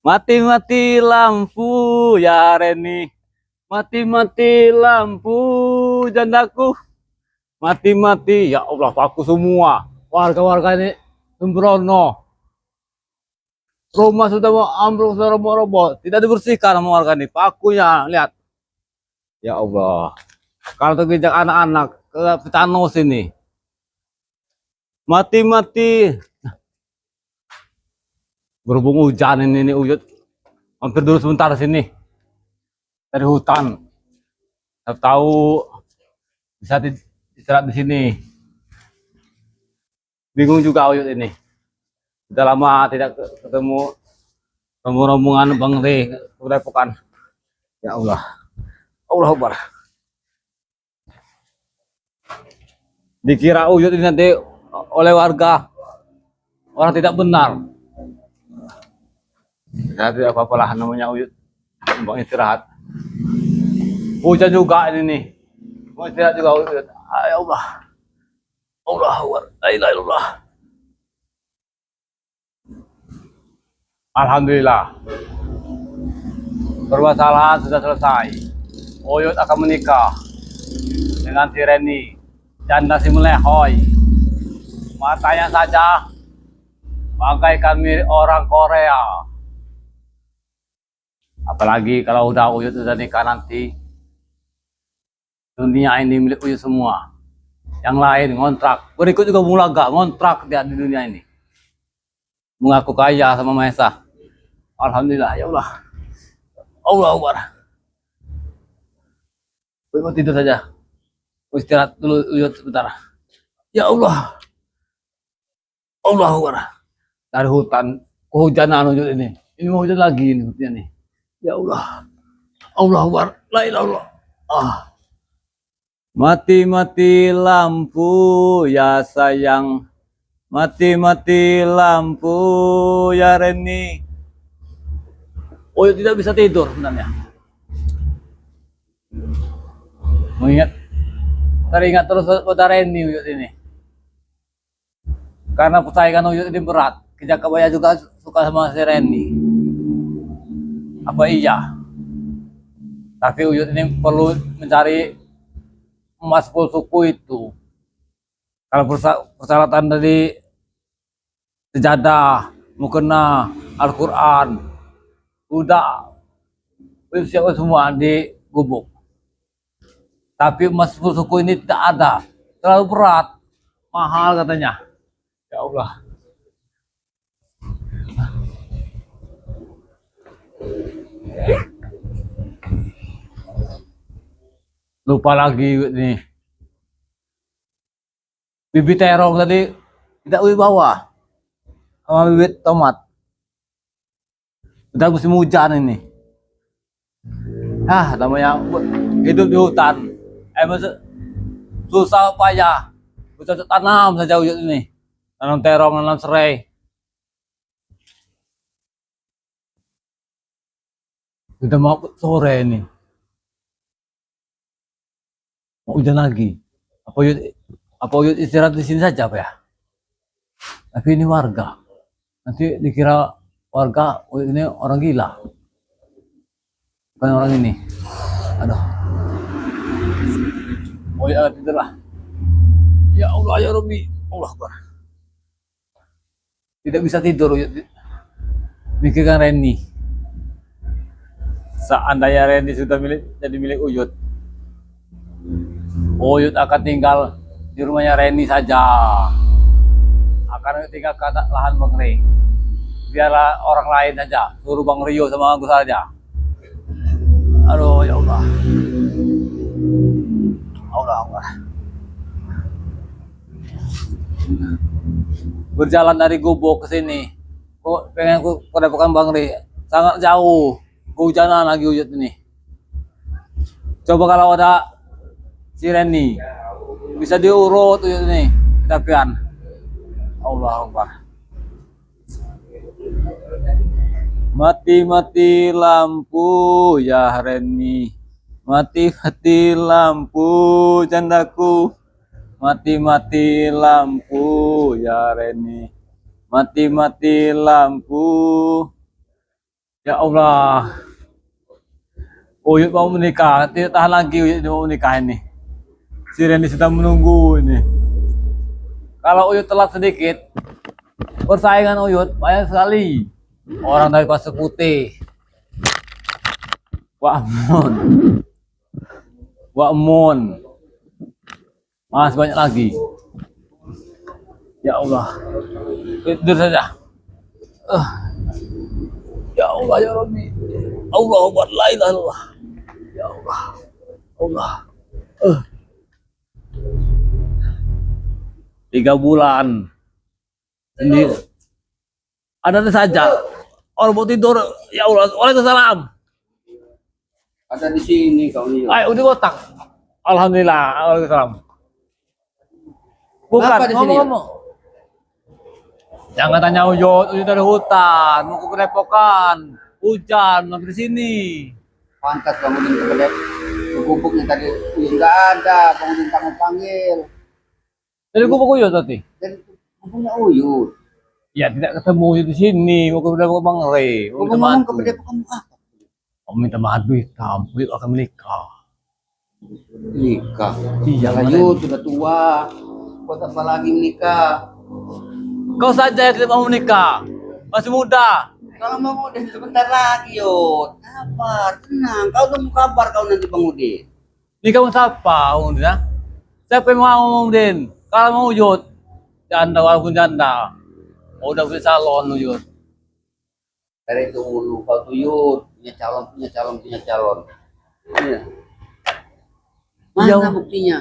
Mati-mati lampu ya Reni. Mati-mati lampu jandaku. Mati-mati ya Allah paku semua. Warga-warga ini sembrono. Rumah sudah mau ambruk, sudah mau roboh. Tidak dibersihkan sama warga ini. Pakunya lihat. Ya Allah. Kalau terginjak anak-anak ke Pecano sini. Mati-mati. Berhubung hujan ini Uyut. Hampir dulu sebentar sini. Dari hutan. Tahu bisa istirahat di sini. Bingung juga Uyut ini. Sudah lama tidak ketemu rombongan Bang Re Kedepokan. Ya Allah. Allah Akbar. Dikira Uyut ini nanti oleh warga orang tidak benar. Ya tidak apa-apa lah namanya Uyut. Bang istirahat. Hujan juga ini nih. Mau istirahat juga Uyut. Ya Allah. Allah Akbar. La ilaha illallah. Alhamdulillah. Permasalahan sudah selesai. Uyut akan menikah dengan si Reni. Janda si melehoi. Matanya saja bagaikan mirip orang Korea. Apalagi kalau udah Uyut udah nikah nanti, dunia ini milik Uyut semua. Yang lain ngontrak. Berikut juga Mulaga ngontrak dia di dunia ini. Mengaku kaya sama Maesa. Alhamdulillah ya Allah. Allah Akbar. Uyut tidur saja. Istirahat dulu Uyut sebentar. Ya Allah. Allah Akbar. Dari hutan kehujanan Uyut ini. Ini mau hujan lagi ini hujan nih. Ya Allah. Allah Akbar. La ilaha illallah. Ah. Mati-mati lampu ya sayang. Mati-mati lampu ya Reni. Oh ya tidak bisa tidur sebenarnya. Mengingat teringat terus pada Reni Uyut ini. Karena persaingan Uyut ini berat. Kijang Kebaya juga suka sama si Reni. Apa iya? Tapi Uyut ini perlu mencari emas full suku itu. Kalau persyaratan dari sejadah, mukena, Al-Quran, udah siap semua di gubuk. Tapi emas full suku ini tidak ada, terlalu berat, mahal katanya. Ya Allah. Lupa lagi nih. Bibit terong tadi tidak bawa sama bibit tomat. Udah musim hujan ini. Namanya hidup di hutan. Susah payah. Bisa tanam saja Uyut ini. Tanam terong, tanam serai. Udah mau sore ini. Mau hujan lagi. Apa Uyut istirahat di sini saja apa ya? Tapi ini warga. Nanti dikira warga Uyut ini orang gila. Bukan orang ini. Aduh. Oh ya tidurlah. Ya Allah ya Rabbi. Allah Akbar. Tidak bisa tidur Uyut. Mikirkan Reni. Seandainya Reni sudah jadi milik Uyut. Uyut akan tinggal di rumahnya Reni saja. Akan tinggal ke lahan Bang Re. Biarlah orang lain saja. Suruh Bang Rio sama Agus saja. Aduh ya Allah. Allah Allah. Berjalan dari gubuk ke sini. Kok pengen aku Kedepokan Bang Re. Sangat jauh. Kehujanan lagi Uyut ini. Coba kalau ada si Reni. Bisa diurut Uyut ini. Kedapian. Allah Akbar. Mati-mati lampu ya Reni. Mati-mati lampu jandaku. Mati-mati lampu ya Reni. Mati-mati lampu. Ya Allah. Uyut mau menikah, tidak tahan lagi Uyut mau menikah ini. Si Randy sedang menunggu ini. Kalau Uyut telat sedikit, persaingan Uyut banyak sekali. Orang dari Pasir Putih, Wak Mun, Wak Mun, masih banyak lagi. Ya Allah, tidur saja. Ya Allah ya Rabbi. Allah Akbar, la ilaha illallah. Ya Allah. Allah. 3 bulan sendiri. Ada saja orang mau tidur. Ya Allah, waalaikumsalam. Ada di sini kau nih. Ayo udah kotak. Alhamdulillah, waalaikumsalam. Bukan, Apa di sini, ngomong-ngomong. Jangan tanya Uyut dari hutan, mau ke Padepokan. Hujan, mampir di sini. Pantas bangunin ke kedep. Gubuknya tadi nggak ada, bangunin kamu panggil. Jadi gubuk Uyut tadi. Dan gubuknya Uyut. Ya tidak ketemu Uyut di sini, mau ke Padepokan Bang Re. Mau minta Ngomong ke madu. kedep kamu apa? Mau minta madu hitam, Uyut akan menikah. Nikah. Iya, Lah Yud sudah tua. Buat apa lagi menikah? Kau saja yang tidak mau menikah, masih muda. Kalau Bang Udin sebentar lagi Yud. Sabar, tenang. Kau tunggu kabar kau nanti Bang Udin. Ini kamu siapa, Udin? Ya? Siapa yang mau Udin? Kalau mau Uyut, janda walaupun janda. Oh, udah punya calon Uyut. Dari itu dulu kau tuh Yud. Punya calon. Iya. Mana Iya. buktinya?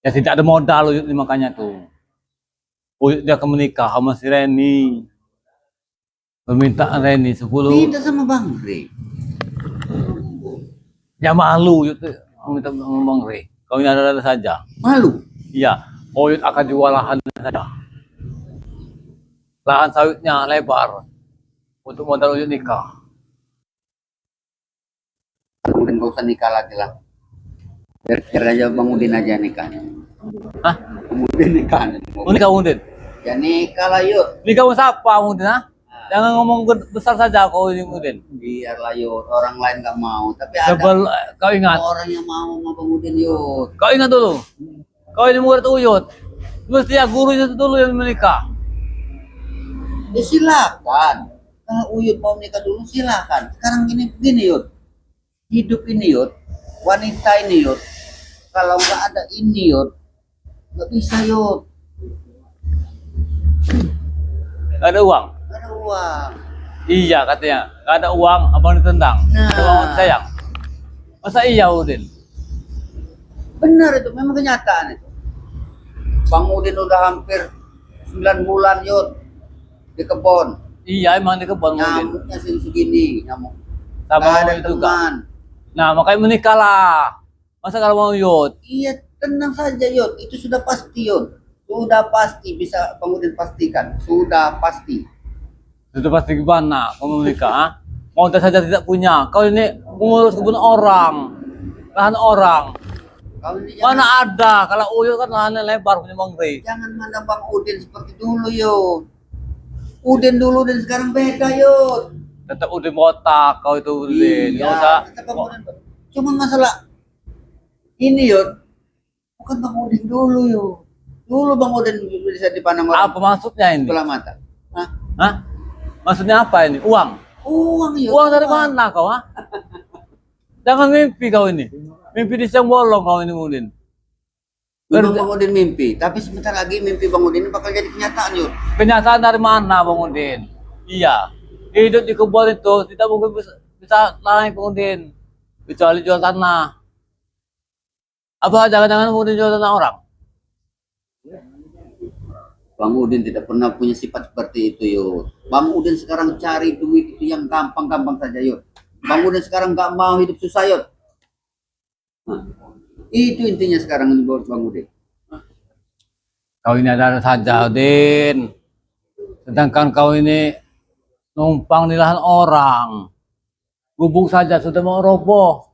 Ya tidak ada modal Uyut, makanya tuh. Uyut dia akan menikah sama si Reni. Permintaan Reni 10. Minta sama Bang Re. Ya malu Uyut minta sama Bang Re. Kau ini ada saja. Malu. Iya, Uyut akan jual lahan saja. Lahan sawitnya lebar untuk modal Uyut nikah. Kemudian gak usah nikah lagi lah. Biar aja Bang Udin aja nikah. Hah? Kemudian nikah. Mau nikah Udin? Ya nikah lah Yud. Nikah sama siapa Udin? Ha? Jangan ngomong besar saja kau ini Udin. Biarlah Yud. Orang lain gak mau. Tapi ada Kau ingat? orang yang mau sama Bang Udin Yud. Kau ingat dulu. Kau ini murid Uyut. Mestinya gurunya itu dulu yang menikah. Ya silakan. Kalau Uyut mau nikah dulu silakan. Sekarang begini Yud. Hidup ini Yud. Wanita ini Yud. Kalau nggak ada ini Yud. Nggak bisa Yud. Gak ada uang. Nggak ada uang. Iya katanya. Gak ada uang, abang ditendang. Nah. Ada uang sayang. Masa iya Udin? Benar itu. Memang kenyataan itu. Bang Udin udah hampir 9 bulan Yud. Di kebun. Iya emang di kebun Udin. Nyamuknya segini. Nyamuk. Sama Nggak ada Uyut juga. teman. Nah makanya menikah lah. Masa kalau mau Uyut? Iya, tenang saja Yud. Itu sudah pasti Yud. Sudah pasti bisa Bang Udin pastikan. Sudah pasti. Itu pasti gimana kamu menikah? Ha? Modal saja tidak punya. Kau ini mengurus kebun orang. Lahan orang. Kau ini Mana ada? Kalau Uyut kan lahannya lebar punya Bang Re. jangan mandang Bang Udin seperti dulu Yud. Udin dulu dan sekarang beda Yud. Tetap Udin botak kau itu Udin. Nggak usah. tetap Bang Udin. Cuma masalah ini Yud. Bukan Bang Udin dulu Yud. Dulu Bang Udin bisa dipandang orang Apa maksudnya ini? sebelah mata. Hah? Hah? Maksudnya apa ini? Uang? Uang Yud. Uang dari mana kau? Ha? Jangan mimpi kau ini. Mimpi di siang bolong kau ini Udin. Dulu Bang Udin mimpi. Tapi sebentar lagi mimpi Bang Udin bakal jadi kenyataan Yud. Kenyataan dari mana Bang Udin? Iya. Hidup di kebun itu tidak mungkin bisa naik Bang Udin. Kecuali jual tanah. Apa jangan-jangan Bang Udin jual tanah orang? Bang Udin tidak pernah punya sifat seperti itu Yud. Bang Udin sekarang cari duit itu yang gampang-gampang saja Yud. Bang Udin sekarang nggak mau hidup susah Yud. Nah, itu intinya sekarang ini buat Bang Udin. Kau ini ada saja Udin. Sedangkan kau ini numpang di lahan orang. Gubuk saja sudah mau roboh.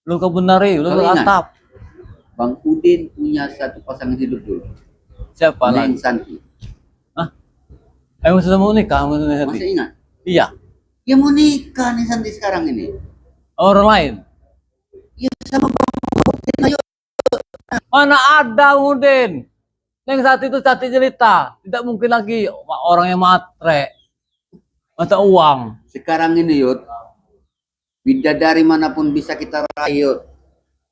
Belum kau benari, belum Kau ingat? atap. Bang Udin punya satu pasangan hidup dulu. Siapa Neng lagi? Santi. Hah? Emang sudah mau nikah? Masih ingat? Iya. Ya mau nikah nih Santi sekarang ini. Orang lain. Ya sama Bang Udin ayo. Mana ada Udin? Yang saat itu Cati cerita, tidak mungkin lagi orang yang matre, mata uang. Sekarang ini Yud, bidadari manapun bisa kita raih Yud.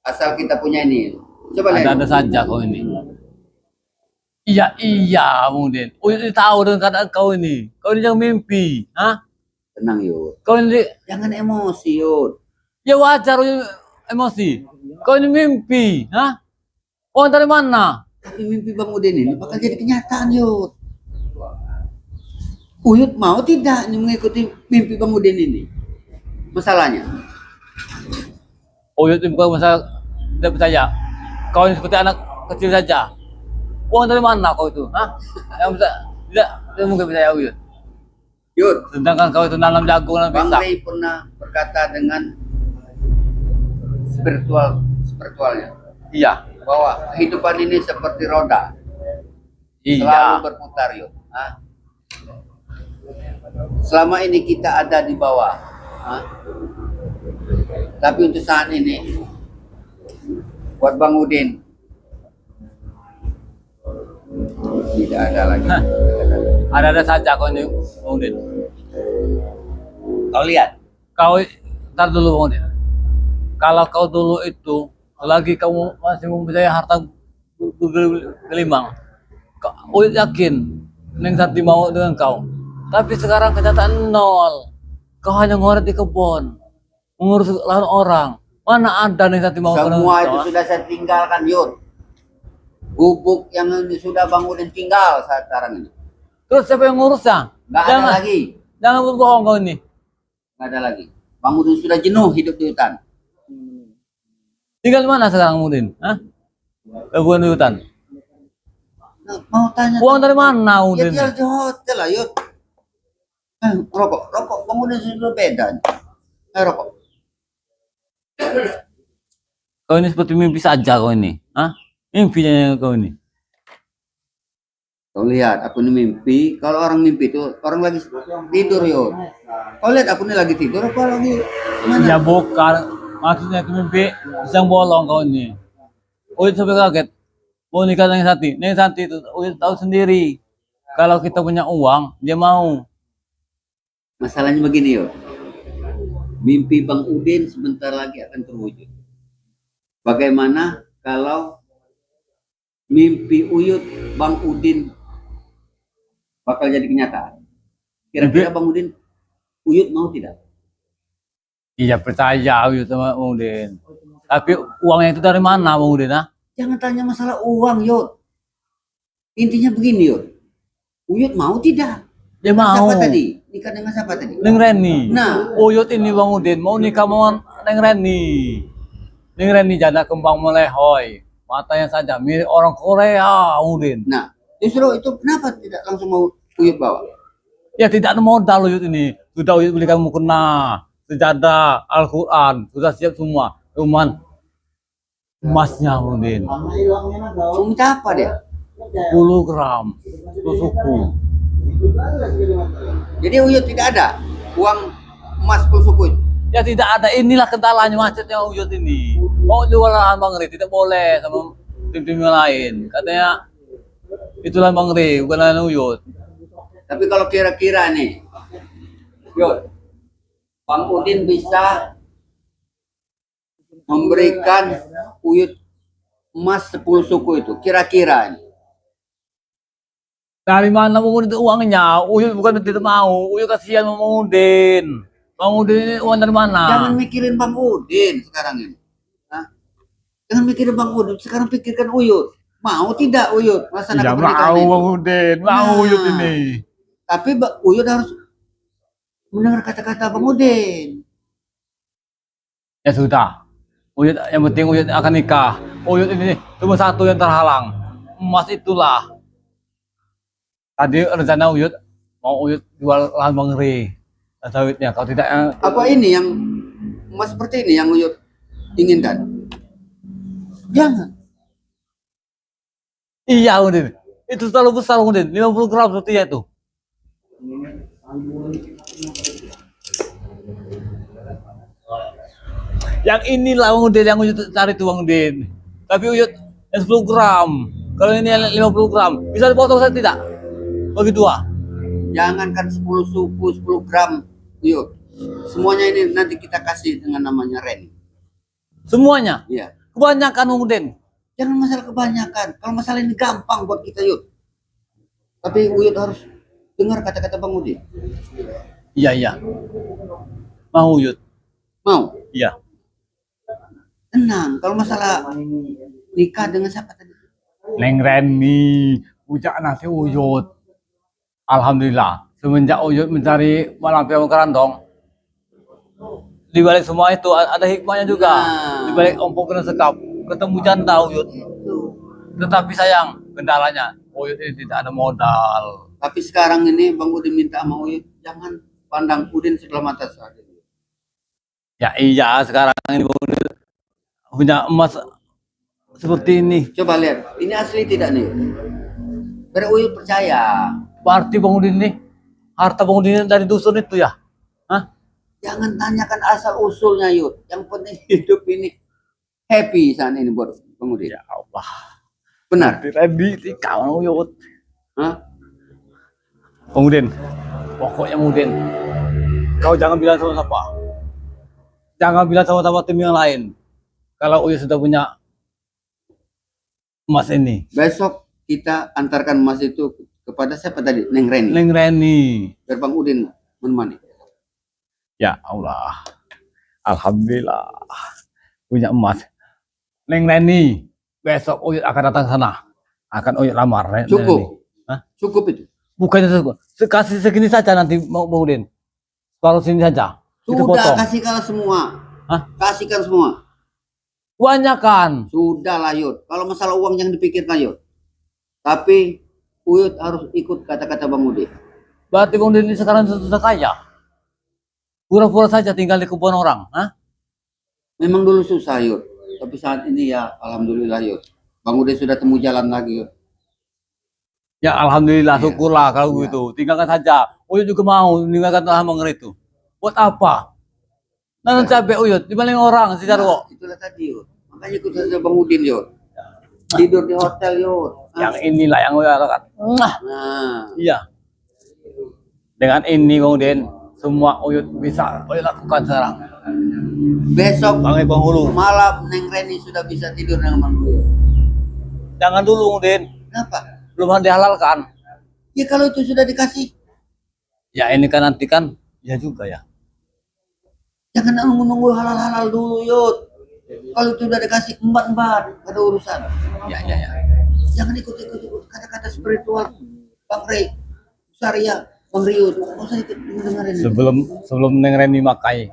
Asal kita punya ini. Coba lihat. Ada saja kau ini. Iya, iya, Udin. Uyut ini tahu dengan keadaan kau ini. Kau ini yang mimpi, hah? Tenang Yud. Kau ini, Jangan emosi Yud. ya wajar Uyut emosi. Kau ini mimpi, hah? Uang dari mana? Tapi mimpi Bang Udin ini bakal jadi kenyataan Yud. Uyut mau tidak nih mengikuti mimpi Bang Udin ini? Masalahnya. Uyut ini bukan masalah tidak percaya. Kau ini seperti anak kecil saja. Uang dari mana kau itu, hah? Yang bisa, tidak mungkin percaya Uyut. Yud, Sedangkan kau itu nanam jagung dan Bang pisang. Ray pernah berkata dengan spiritualnya Iya, bahwa kehidupan ini seperti roda, selalu iya. berputar Yud. Hah? Selama ini kita ada di bawah, hah? Tapi untuk saat ini buat Bang Udin tidak ada lagi. Ada saja kau ini, Udin. Kau lihat, Kau, ntar dulu, Udin. Kalau kau dulu itu, selagi kamu masih mempercayai harta gelimang, Uyut yakin Neng Santi mau dengan kau. Tapi sekarang kenyataan nol. Kau hanya ngoret di kebun, mengurus lahan orang. Mana ada Neng Santi mau semua itu kau? sudah saya tinggalkan Yud. Gubuk yang ini sudah Bang Udin tinggal saat sekarang ini. Terus siapa yang ngurusnya? Nggak ada lagi. Jangan berbohong kau ini. Nggak ada lagi. Bang Udin sudah jenuh hidup di hutan. Tinggal di mana sekarang Udin? Hah? Bukan di hutan. Nah, mau tanya Uang dari mana ya Udin? tinggal di hotel lah Yud. Rokok Bang Udin sudah beda. Rokok. Kau ini seperti mimpi saja kau ini. Hah? Mimpinya kau ini. Kau lihat aku ini mimpi. Kalau orang mimpi itu orang lagi tidur Yud. Kau lihat aku ini lagi tidur apa lagi mana? Ya bukan. Maksudnya itu mimpi pisang bolong kau ini. Uyut sampai kaget. Mau nikah dengan Santi. Neng Santi itu Uyut tahu sendiri. Kalau kita punya uang, dia mau. Masalahnya begini Yud. Mimpi Bang Udin sebentar lagi akan terwujud. Bagaimana kalau mimpi Uyut Bang Udin bakal jadi kenyataan? Kira-kira Bang Udin, Uyut mau tidak? Iya percaya Uyut sama Udin. Tapi uangnya itu dari mana Bang Udin? Ah? Jangan tanya masalah uang Yud. Intinya begini Yud. Uyut mau tidak? Dia Dengan mau. siapa tadi? Nikah dengan siapa tadi? Neng Reni. Nah. Uyut ini Bang Udin mau nikah sama Neng Reni. Neng Reni janda kembang melehoi. Matanya saja mirip orang Korea Udin. Nah, justru itu kenapa tidak langsung mau Uyut bawa? Ya tidak ada modal Uyut ini. Sudah Uyut belikan mukena, sejadah, Al-Quran, sudah siap semua. Cuman emasnya Udin. Mau minta apa dia? 10 gram. Itu suku. Jadi Uyut tidak ada uang emas full suku itu. Ya tidak ada. Inilah kendalanya macetnya Uyut ini. Mau jual lahan Bang Ri, tidak boleh sama tim-tim yang lain. Katanya itulah Bang Ri, bukan lahan Uyut. Tapi kalau kira-kira nih, Yud, Bang Udin bisa memberikan Uyut emas 10 suku itu, kira-kira nih. Dari mana Bang Udin itu uangnya? Uyut bukan tidak mau. Uyut kasihan sama Bang Udin. Bang Udin ini uang dari mana? Jangan mikirin Bang Udin sekarang ini. Hah? Jangan mikirin Bang Udin, sekarang pikirkan Uyut. Mau tidak Uyut melaksanakan pernikahan itu? Bang Udin, mau Uyut ini. Tapi Uyut harus mendengar kata-kata Bang Udin. Ya sudah. Uyut yang penting Uyut akan nikah. Uyut ini cuma satu yang terhalang. Emas itulah. Tadi rencana Uyut mau Uyut jual lahan Bang Ri. Sawitnya kalau tidak Apa ini yang emas seperti ini yang Uyut inginkan? Jangan. iya Udin. Itu terlalu besar Udin. 50 gram seperti itu. Yang inilah Bang Udin yang Uyut cari tuh Bang Udin. Tapi Uyut yang 10 gram. Kalau ini yang 50 gram, bisa dipotong saya tidak? Bagi dua. Jangankan 10 suku 10 gram, yuk. Semuanya ini nanti kita kasih dengan namanya Ren. Semuanya. Iya. Kebanyakan Bang Udin. Jangan masalah kebanyakan. Kalau masalah ini gampang buat kita, yuk. Tapi Uyut harus dengar kata-kata Bang Udin. Iya, iya. Mau Uyut. Mau? Iya. Tenang. Kalau masalah nikah dengan siapa tadi? Neng Reni, ujak nasi Uyut. Alhamdulillah, semenjak Uyut mencari Malampir Kerandong, di balik semua itu ada hikmahnya juga. Di balik ompong kena sekap, ketemu janda Uyut. Tetapi sayang, kendalanya Uyut ini tidak ada modal. Tapi sekarang ini Bang Udin minta sama Uyut, jangan pandang Udin sebelah mata saja. Ya iya, sekarang ini Bang Udin punya emas seperti ini. Coba lihat, ini asli tidak nih? Biar Uyut percaya. Berarti Bang Udin ini, harta Bang Udin dari dusun itu ya? Hah? Jangan tanyakan asal usulnya, Yud. Yang penting hidup ini happy saat ini buat Bang Udin. Ya Allah. Benar? Ready kawan Uyut. Hah? Bang Udin, pokoknya Bang Udin, kau jangan bilang sama siapa. Jangan bilang sama tim yang lain. Kalau Uyut sudah punya emas ini. Besok kita antarkan emas itu kepada siapa tadi? Neng Reni. Neng Reni. Biar Bang Udin menemani. Ya Allah. Alhamdulillah. Punya emas. Neng Reni. Besok Uyut akan datang ke sana. Akan Uyut lamar. Cukup. Hah? Cukup itu. Bukannya cukup. Kasih segini saja nanti Bang Udin. Separuh sini saja. Kita Sudah potong. kasihkan semua. Hah? Kasihkan semua. Banyak kan. Sudah lah Yud. Kalau masalah uang yang dipikirkan Yud. Tapi Uyut harus ikut kata-kata Bang Udin. Berarti Bang Udin ini sekarang sudah kaya. Pura-pura saja tinggal di kebun orang. Hah? Memang dulu susah Yud. Tapi saat ini ya Alhamdulillah Yud. Bang Udin sudah temu jalan lagi Yud. Ya Alhamdulillah, Iya. syukurlah kalau Iya. gitu. Tinggalkan saja. Uyut juga mau meninggalkan tanah Mangger itu. Buat apa? Nanam cabai Uyut, dibanding orang si Jarwo. Itulah tadi Yud. Makanya ikut saja Bang Udin Yud. Tidur di hotel Yud. Yang inilah yang Uyut katakan. Nah, Iya. Dengan ini Bang Udin, semua Uyut bisa Uyut lakukan sekarang. besok Bang Hulu. malam Neng Reni sudah bisa tidur dengan Bang Udin. Jangan dulu Bang Udin, Kenapa? belum dihalalkan. Ya kalau itu sudah dikasih, Ya ini kan nanti kan, ya juga ya. jangan nunggu-nunggu halal-halal dulu Yud. Kalau itu udah dikasih embat-embat, ada urusan. Ya ya ya. Jangan ikut-ikut kata-kata spiritual Bang Rey, Syariah, Bang Riud. Nggak usah ikut dengerin. Sebelum Neng Reni makai,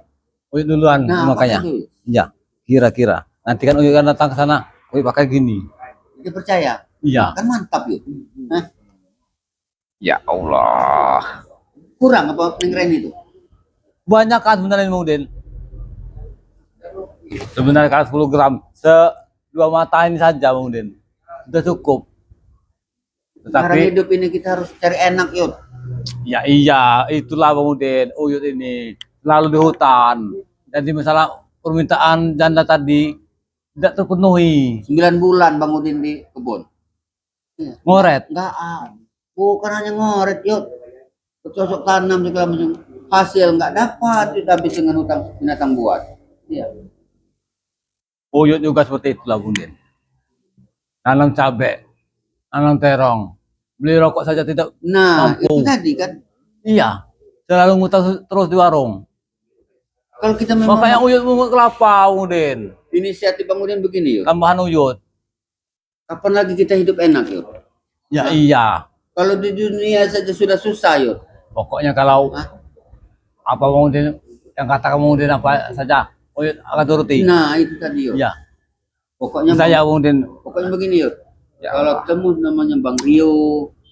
Uyut duluan Nah, makanya. pakai dulu. Iya, kira-kira. Nanti kan Uyut kan datang ke sana, Uyut pakai gini. Dia percaya, Iya. kan mantap Yud. Hah? Ya Allah. Kurang apa Neng Reni itu? Banyak kan sebenarnya Bang Udin. Sebenarnya kalau 10 gram, dua mata ini saja Bang Udin. Sudah cukup. Cara Tetapi, hidup ini kita harus cari enak Yud. ya iya, itulah Bang Udin. Uyut ini selalu di hutan. Jadi masalah permintaan janda tadi tidak terpenuhi. 9 bulan Bang Udin di kebun. Iya. Ngoret. Enggak, bukan hanya ngoret Yud. Bercocok tanam segala macam. Hasil nggak dapat, itu habis dengan utang binatang buat. Iya. Uyut juga seperti itulah Bang Udin. Nanam cabai, nanam terong, beli rokok saja tidak. Nah, Mampu. itu tadi kan. Iya, selalu ngutang terus di warung. Kalau kita memang Makanya Uyut mau kelapa Bang Udin. inisiatif Bang Udin begini Yud. Tambahan Uyut. Kapan lagi kita hidup enak Yud? Ya iya. Kalau di dunia saja sudah susah Yud. Pokoknya kalau Hah? apa Bang Udin yang kata Bang Udin apa saja, Uyut akan turuti. Nah, itu tadi Yud. Iya. Pokoknya Saya Bang Udin. pokoknya begini Yud. Ya Kalau Allah. ketemu namanya Bang Rio,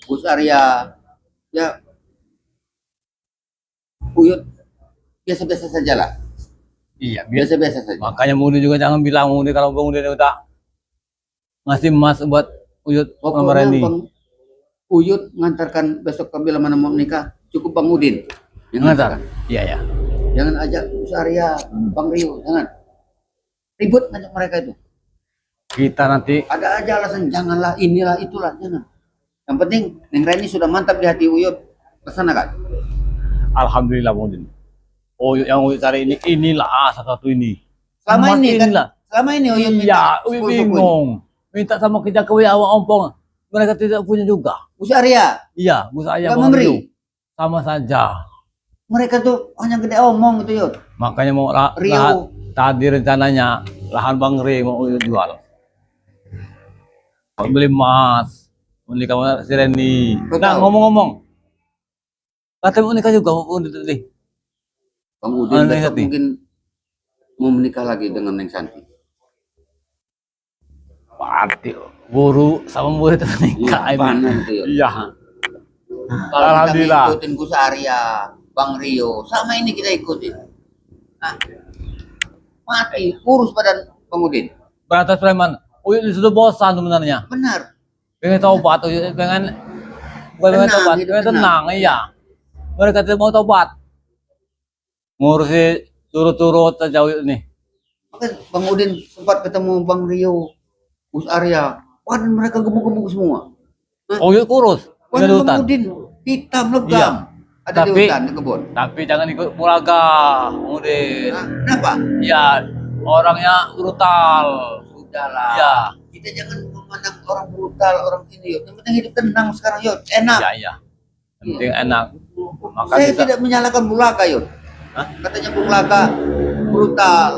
Gus Arya, ya Uyut biasa-biasa saja lah. Iya, biar. Biasa-biasa saja. Makanya Bang Udin juga jangan bilang Bang Udin kalau Bang Udin udah ngasih emas buat Uyut nomor Pokoknya ini. Bang Uyut ngantarkan besok bila mana mau nikah, cukup Bang Udin yang Ngantar. Iya ya. Jangan ajak Arya, Bang Rio, jangan. Ribut ngajak mereka itu. Kita nanti Ada aja alasan, janganlah, inilah, itulah, jangan. Yang penting, Neng Reni sudah mantap di hati Uyut. Laksanakan. alhamdulillah Bang Udin. Uyut yang Uyut cari ini inilah satu ini. Selama Emas ini kan, inilah. selama ini Uyut minta Iya, Uyut sepuluh suku ini. bingung. Minta sama kita ke awak ompong. Mereka tidak punya juga. Gus Arya, Iya, Gus Ayah nggak Bang memberi. Rio. Sama saja. Mereka tuh hanya gede omong gitu Yud. Makanya mau Rio. tadi rencananya lahan Bang Rio mau Uyut jual. Mau beli emas. Mau nikah sama si Reni. Betul. Nah, ngomong-ngomong. Katanya mau nikah juga mau tadi. Bang Udin Aneh besok hati. mungkin mau menikah lagi dengan Neng Santi. Pasti guru sama murid itu nikah ini. Panen tuh Yud. Iya. Kalau kita Alhamdulillah. ngikutin Gus Arya, Bang Rio, sama ini kita ikutin. Nah, mati, kurus badan Bang Udin. Beratas preman. Uyut sudah bosan sebenarnya. Benar. Pengen tobat, Uyut pengen bukan pengen Tenang, tobat, hidup pengen tenang. tenang, iya. Mereka tidak mau tobat. Ngurusi turut-turut saja Uyut ini. Maka Bang Udin sempat ketemu Bang Rio, Gus Arya. Wah, dan mereka gemuk-gemuk semua. Uyut kurus, Wah, di dan Bang hutan. Udin hitam legam. Iya. Ada di Tapi- hutan, di kebun. Tapi jangan ikut mulaga, Udin. Nah, kenapa? Iya, orangnya brutal. Sudahlah. Iya. Kita jangan memandang orang brutal, orang ini. Yud. Yang penting hidup tenang sekarang, Yud. Enak. Iya, iya. Yang penting enak. Maka Saya kita, tidak menyalahkan Bulaga, Yud. Hah? Katanya Bulaga brutal.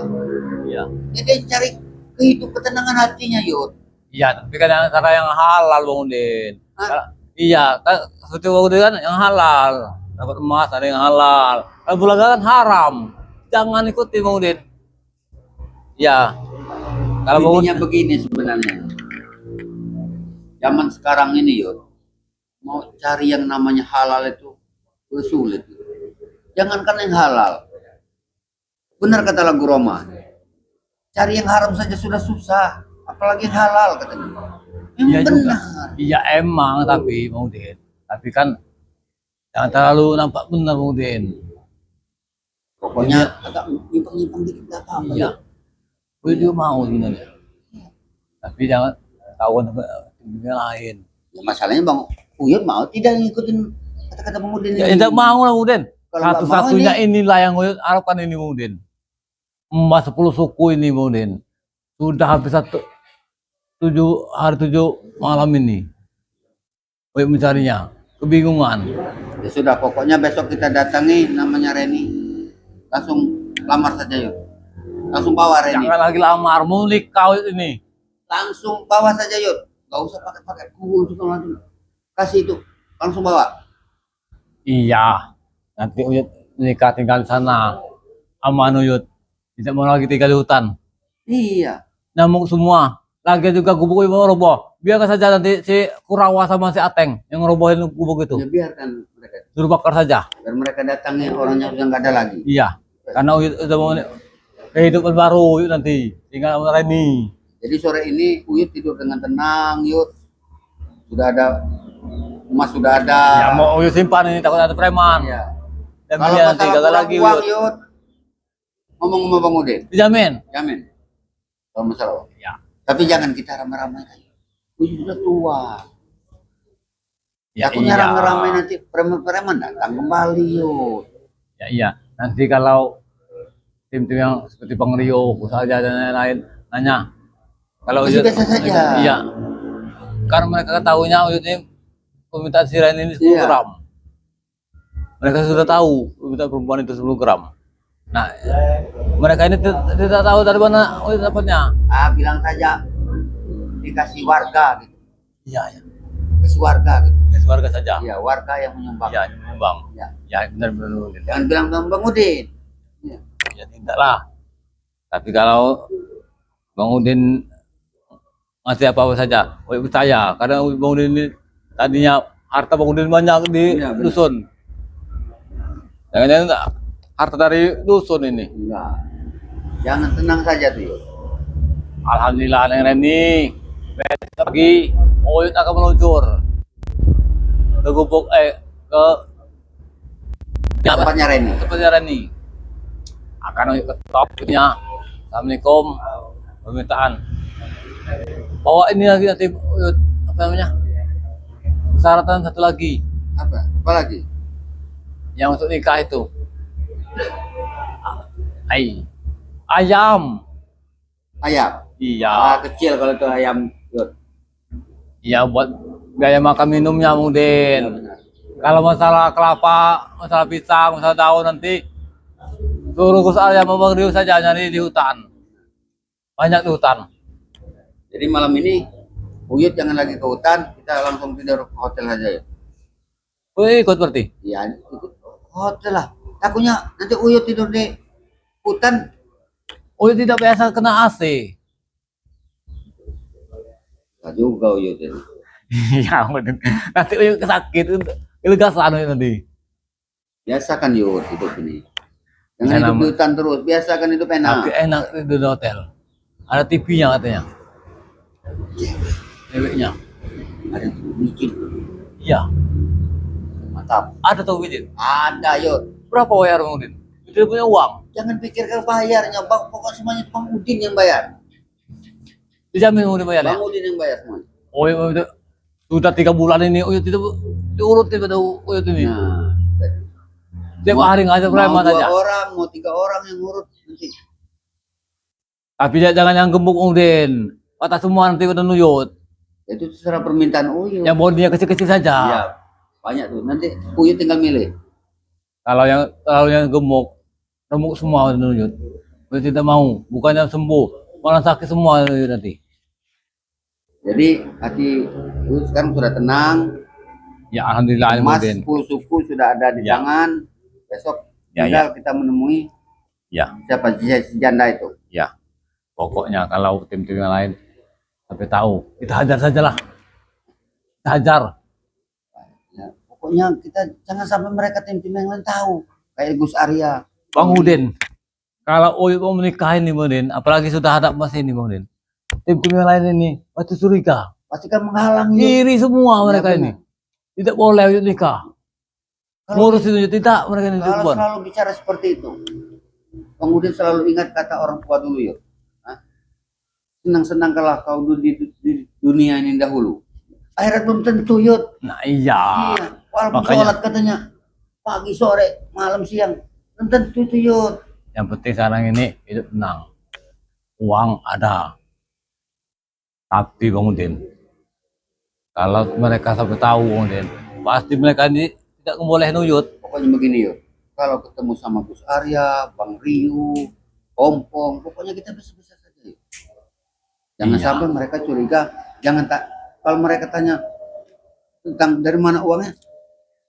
iya. Ya, dia cari kehidupan ketenangan hatinya, Yud. Iya, tapi kan yang cara yang halal, Bang Udin. Hah? Iya, kan seperti Bang Udin kan yang halal. Dapat emas ada yang halal. Kalau bulaga kan haram. Jangan ikuti Bang Udin. Iya. Kalau Bang Intinya Udin, begini sebenarnya. Zaman sekarang ini, Yud. Mau cari yang namanya halal itu sulit. Jangankan yang halal. Benar kata lagu Roma. Cari yang haram saja sudah susah. Apalagi yang halal katanya. Memang iya benar. juga. Iya emang tapi Bang Udin. Tapi kan jangan terlalu nampak benar Bang Udin. Pokoknya agak nyimpang-nyimpang dikit gak apa-apa. Iya. Gue juga mau sebenarnya. Tapi jangan tahuan sama yang lain. Ya, masalahnya Bang Uyut mau tidak ngikutin kata-kata Bang Udin Ya ini. tidak mau lah Bang Udin. Kalau nggak Satu-satunya mau inilah yang gue harapkan ini Bang Udin. Emas 10 suku ini Bang Udin. Sudah habis 7 malam ini. Gue mencarinya. Kebingungan. Ya sudah, pokoknya besok kita datangi namanya Reni. Langsung lamar saja yuk. Langsung bawa Reni. Jangan lagi lamar, mau nikah ini. Langsung bawa saja yuk. Gak usah pakai kuul segala macam. Kasih itu, langsung bawa. Iya. Nanti Uyut nikah tinggal di sana. Aman Uyut. Tidak mau lagi tinggal di hutan. Iya. Nyamuk semua. Lagi juga gubuk mau roboh. Biarkan saja nanti si Kurawa sama si Ateng yang ngerobohin gubuk itu. Ya biarkan mereka. Suruh bakar saja. Biar mereka datangi orangnya sudah nggak ada lagi. Iya. Karena Uyut udah mau kehidupan baru Uyut nanti. Tinggal sama Reni. Jadi sore ini Uyut tidur dengan tenang, Yud. Sudah ada emas, sudah ada. Ya mau Uyut simpan ini takut ada preman. Iya. Dan Kalau dia nanti masalah gagal kurang lagi uang, Uyut. Yud. Ngomong-ngomong Bang Udin, Dijamin. jamin. Kalau masalah uang. Ya. Tapi jangan kita ramai-ramai. Uyut sudah tua. Ya, Takutnya iya. ramai-ramai nanti preman-preman datang kembali, Yud. Ya iya. Nanti kalau tim-tim yang seperti Bang Rio, Kusaja dan lain-lain nanya. Kalau Masih biasa saja. Iya. Karena mereka ketahuinya Uyut ini permintaan si Reni ini 10 Iya. gram. Mereka sudah tahu permintaan perempuan itu 10 gram. Nah, mereka ini tidak tahu dari mana Uyut dapatnya. Ah, bilang saja dikasih warga gitu. Iya, iya. Kasih warga gitu. Ya, warga saja. Iya, warga yang menyumbang. Iya, Bang. Ya. Ya, benar-benar Uyut. Jangan bilang Bang Udin. Iya. Ya tidak lah. Tapi kalau Bang Udin ngasih apa-apa saja, Uyut percaya. Karena Bang Udin ini tadinya harta Bang Udin banyak di Iya, benar. dusun. Jangan-jangan enggak harta dari dusun ini. Enggak. Jangan tenang saja tuh, Yud. Alhamdulillah Neng Reni. Besok pagi Uyut akan meluncur ke gubuk ke Tempatnya Reni. tempatnya Reni. akan ketok punya. Assalamualaikum. Permintaan. Bawa ini lagi nanti Uyut. Apa namanya? Persyaratan satu lagi Apa lagi? yang untuk nikah itu. Ayam. Ayam. Iya. Kecil kalau itu ayam. Yud. Iya buat biaya makan minumnya Ya, mungkin. benar. Kalau masalah kelapa, masalah pisang, masalah daun nanti suruh Gus Arya sama Bang Rio saja nyari di hutan. Banyak di hutan. Jadi malam ini Uyut jangan lagi ke hutan, kita langsung tidur ke hotel aja ya. Wih, ikut berarti. Iya, ikut hotel lah. Takutnya nanti Uyut tidur di hutan. Oh, tidak biasa kena AC. Gak juga Uyut ini. Iya, bener. Nanti Uyut kesakit, kelegasan Uyut nanti. Biasakan Uyut hidup ini. Jangan Ya, hidup di hutan terus, biasakan hidup enak. Tapi enak tidur di hotel. Ada TV-nya katanya. Ceweknya. Ada micin, Iya, mantap. ada tuh Widin. Ada Uyut. Berapa bayar Bang Udin? Dia punya uang. Jangan pikirkan bayarnya, Bang. Pokoknya semuanya Bang Udin yang bayar. Dijamin Bang Udin bayarnya. Bang Udin yang bayar semuanya. Oh, iya, itu sudah 3 bulan ini Uyut itu diurutin pada Uyut ini. Nah, Tiap hari ngajak mau preman 2 aja. orang, mau 3 orang yang ngurut nanti. Tapi jangan yang gemuk Udin. Patah semua nanti pada Uyut. Itu terserah permintaan Uyut. Yang bodinya kecil-kecil saja. Iya, banyak tuh. Nanti Uyut tinggal milih. Kalau yang gemuk semua pada Uyut. Uyut tidak mau, bukannya sembuh, malah sakit semua nanti. Jadi hati Uyut sekarang sudah tenang. Ya alhamdulillah Emas Udin. 10 suku sudah ada di Ya. tangan. Besok Ya, tinggal kita menemui Ya, siapa si janda itu. ya. Pokoknya kalau tim-tim yang lain sampai tahu, kita hajar sajalah. Kita hajar. Ya, pokoknya kita jangan sampai mereka tim-tim yang lain tahu. Kayak Gus Arya. Bang Udin, kalau Uyut mau menikahin nih Bang Udin, apalagi sudah hadap mas ini Bang Udin. Tim-tim yang lain ini pasti curiga. Pasti kan menghalangi. Iri semua Ya, mereka benar. ini. Tidak boleh Uyut nikah. Ngurus itu tidak mereka ini Kalau Bang. selalu bicara seperti itu, kemudian selalu ingat kata orang tua dulu yuk. Senang-senang kalau kau di dunia ini dahulu. Akhirat belum tentu yuk. Nah iya. Iya, walaupun Makanya. sholat katanya pagi, sore, malam, siang, belum tentu itu yuk. Yang penting sekarang ini hidup tenang. Uang ada. Tapi Bang Udin, kalau mereka sampai tahu Bang Udin, pasti mereka ini tidak boleh Uyut. Pokoknya begini yuk. Kalau ketemu sama Gus Arya, Bang Riu, Ompong, pokoknya kita bisa-bisa saja yuk. Jangan Iya. sampai mereka curiga. Jangan tak. Kalau mereka tanya tentang dari mana uangnya,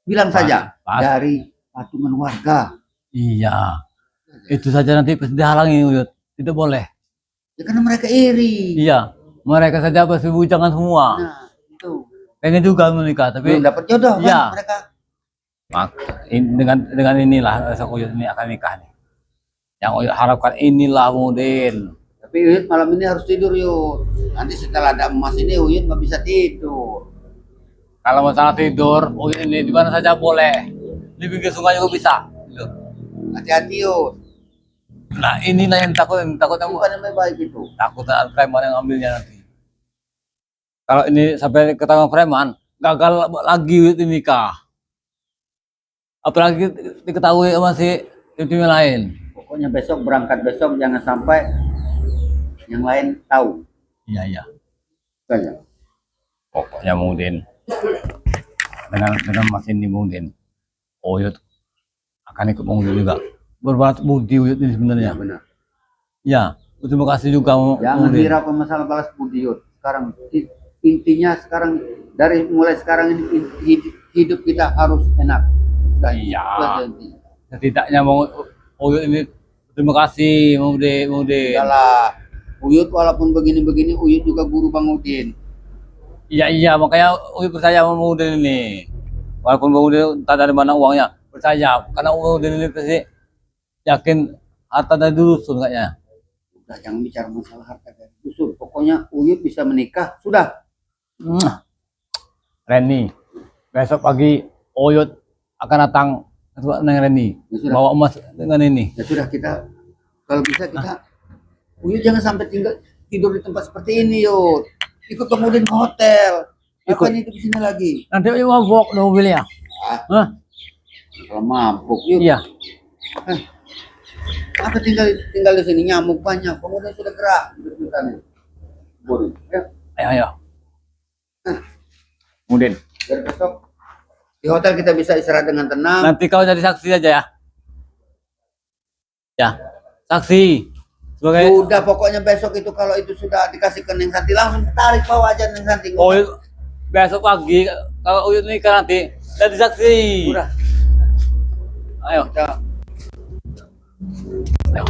bilang saja Pas. dari patungan warga. Iya. Itu saja nanti pasti dihalangi Uyut. Tidak boleh. Ya karena mereka iri. Iya. Mereka saja pasti bujangan semua. Nah, itu. Pengen juga menikah, tapi Belum dapat jodoh Iya. kan mereka. dengan inilah rasa Uyut ini akan nikah nih. Yang Uyut harapkan inilah Bang Udin. Tapi Uyut malam ini harus tidur yuk. Nanti setelah ada emas ini Uyut nggak bisa tidur. Kalau masalah tidur, Uyut ini di mana saja boleh. Di pinggir sungai juga bisa. Gitu. Hati-hati yuk. Nah inilah yang takut yang Bukan yang baik itu. takut ada preman yang ambilnya nanti. Kalau ini sampai ke tangan preman, gagal lagi Uyut ini nikah. Apalagi diketahui sama si tim yang lain. Pokoknya berangkat besok jangan sampai yang lain tahu. Iya iya. Saja. Pokoknya Mudin dengan Mas ini Mudin, Uyut akan ikut Mudin juga. Berbuat budi Uyut ini Ya sebenarnya. benar. Ya, terima kasih juga Jangan Mudin. hiraukan masalah balas budi Yud. Sekarang intinya sekarang mulai sekarang ini hidup kita harus enak. Sudah, Iya. itu aja intinya. Setidaknya mau Uyut ini terima kasih Mudin. Yalah, Uyut walaupun begini-begini Uyut juga guru Bang Udin. Iya makanya Uyut percaya sama Mudin ini. Walaupun Bang Udin entah dari mana uangnya, percaya karena Udin ini pasti yakin harta dari dusun kayaknya. Udah jangan bicara masalah harta dari dusun. Pokoknya Uyut bisa menikah, sudah. Reni, besok pagi Uyut akan datang ke Neng Reni, Ya sudah. bawa emas dengan ini. Ya sudah kita Kalau bisa kita, Uyut jangan sampai tidur di tempat seperti ini, Yud. Ikut kemudian ke hotel. Ikut. Ngapain itu di sini lagi? Nanti Uyut mabok di mobilnya. Ah, Hah? kalau mabuk, Yud. Iya. Apa tinggal di sini nyamuk banyak. Kemudian sudah gerak. Boleh. Ya. Ayo. Nah, Kemudian. biar besok di hotel kita bisa istirahat dengan tenang. Nanti kau jadi saksi aja ya. Ya. Saksi. Sebagai Sudah pokoknya besok itu kalau itu sudah dikasih ke Neng Santi langsung tarik bawa aja Neng Santi. Oh, besok pagi kalau Uyut nikah nanti jadi saksi. Udah. Ayo. Kita Ayo.